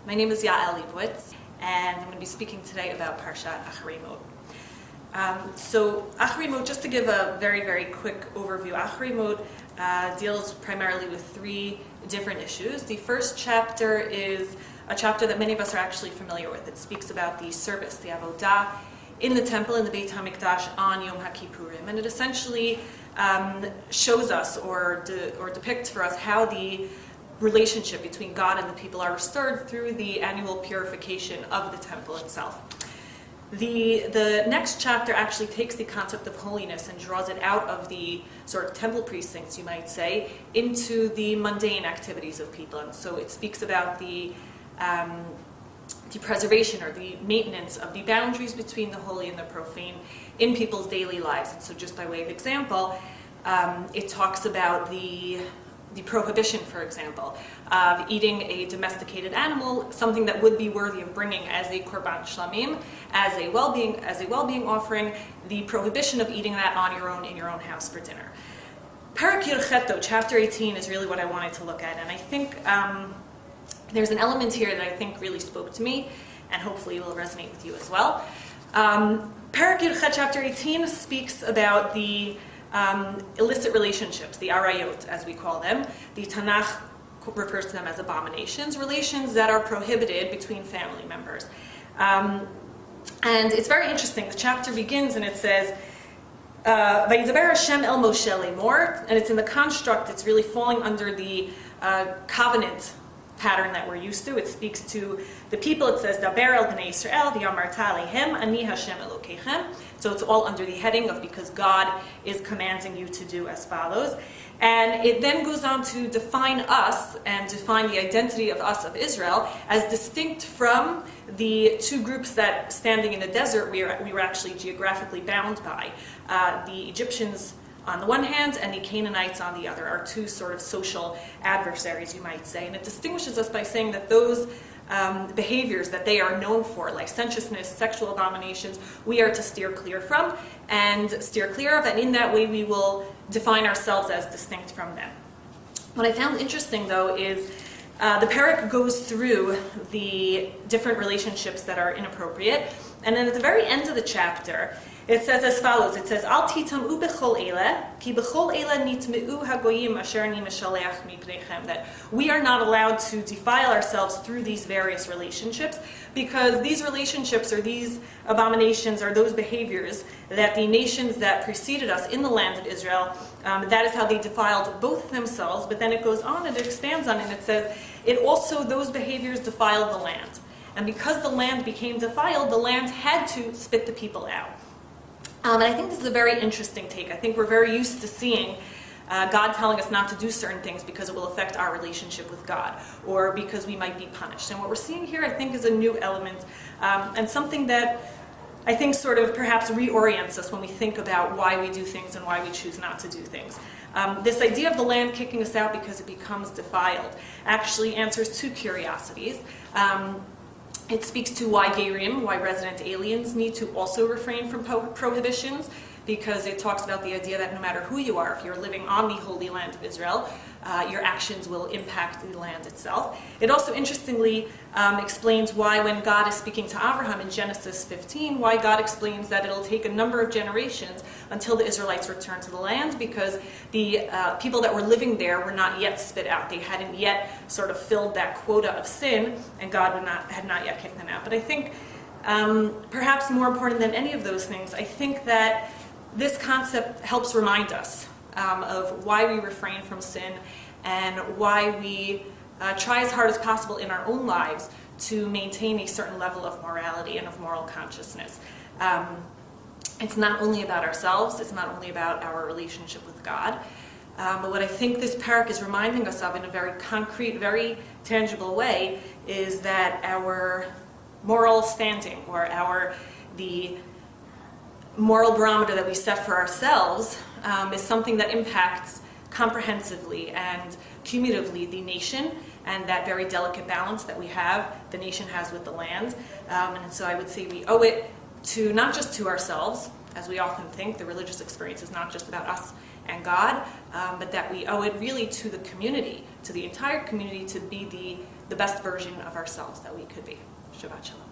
My name is Yael Leibowitz, and I'm going to be speaking today about Parashat Acharei Mot. So Acharei Mot, just to give a very, very quick overview, Acharei Mot deals primarily with three different issues. The first chapter is a chapter that many of us are actually familiar with. It speaks about the service, the avodah, in the temple, in the Beit HaMikdash on Yom HaKippurim, and it essentially shows us or depicts for us how the relationship between God and the people are restored through the annual purification of the temple itself. The next chapter actually takes the concept of holiness and draws it out of the sort of temple precincts, you might say, into the mundane activities of people. And so it speaks about the preservation or the maintenance of the boundaries between the holy and the profane in people's daily lives. And so just by way of example, it talks about the prohibition, for example, of eating a domesticated animal, something that would be worthy of bringing as a korban shlamim, as a well-being offering, the prohibition of eating that on your own in your own house for dinner. Parak Yud chapter 18, is really what I wanted to look at, and I think there's an element here that I think really spoke to me, and hopefully will resonate with you as well. Parak Yud chapter 18 speaks about the illicit relationships, the arayot, as we call them. The Tanakh refers to them as abominations, relations that are prohibited between family members. And it's very interesting. The chapter begins and it says, Vayidaber Hashem el Moshe lemor, and it's in the construct, it's really falling under the covenant pattern that we're used to. It speaks to the people. It says, Daber el bnei Yisrael v'yamarta alehem ani Hashem Elokeichem. So it's all under the heading of because God is commanding you to do as follows. And it then goes on to define us and define the identity of us, of Israel, as distinct from the two groups that, standing in the desert, we were actually geographically bound by. The Egyptians on the one hand, and the Canaanites on the other, are two sort of social adversaries, you might say. And it distinguishes us by saying that those behaviors that they are known for, licentiousness, sexual abominations, we are to steer clear from and steer clear of, and in that way we will define ourselves as distinct from them. What I found interesting, though, is the parak goes through the different relationships that are inappropriate, and then at the very end of the chapter, it says as follows. It says, Al titam'u b'chol eile, ki b'chol eile nitmeu hagoyim asher ani mishaleach mipneichem. That we are not allowed to defile ourselves through these various relationships, because these relationships or these abominations are those behaviors that the nations that preceded us in the land of Israel, that is how they defiled both themselves. But then it goes on and it expands on it and it says, it also, those behaviors defiled the land. And because the land became defiled, the land had to spit the people out. And I think this is a very interesting take. I think we're very used to seeing God telling us not to do certain things because it will affect our relationship with God, or because we might be punished. And what we're seeing here, I think, is a new element, and something that I think sort of perhaps reorients us when we think about why we do things and why we choose not to do things. This idea of the land kicking us out because it becomes defiled actually answers two curiosities. It speaks to why Gerim, why resident aliens, need to also refrain from prohibitions, because it talks about the idea that no matter who you are, if you're living on the Holy Land of Israel, your actions will impact the land itself. It also interestingly explains why, when God is speaking to Abraham in Genesis 15, why God explains that it'll take a number of generations until the Israelites return to the land, because the people that were living there were not yet spit out. They hadn't yet sort of filled that quota of sin, and God had not yet kicked them out. But I think perhaps more important than any of those things, I think that this concept helps remind us of why we refrain from sin and why we try as hard as possible in our own lives to maintain a certain level of morality and of moral consciousness. It's not only about ourselves, it's not only about our relationship with God, but what I think this parak is reminding us of in a very concrete, very tangible way is that our moral standing, or the moral barometer that we set for ourselves, is something that impacts comprehensively and cumulatively the nation, and that very delicate balance that the nation has with the land. And so I would say we owe it to not just to ourselves, as we often think. The religious experience is not just about us and God, but that we owe it really to the community, to the entire community, to be the best version of ourselves that we could be. Shabbat Shalom.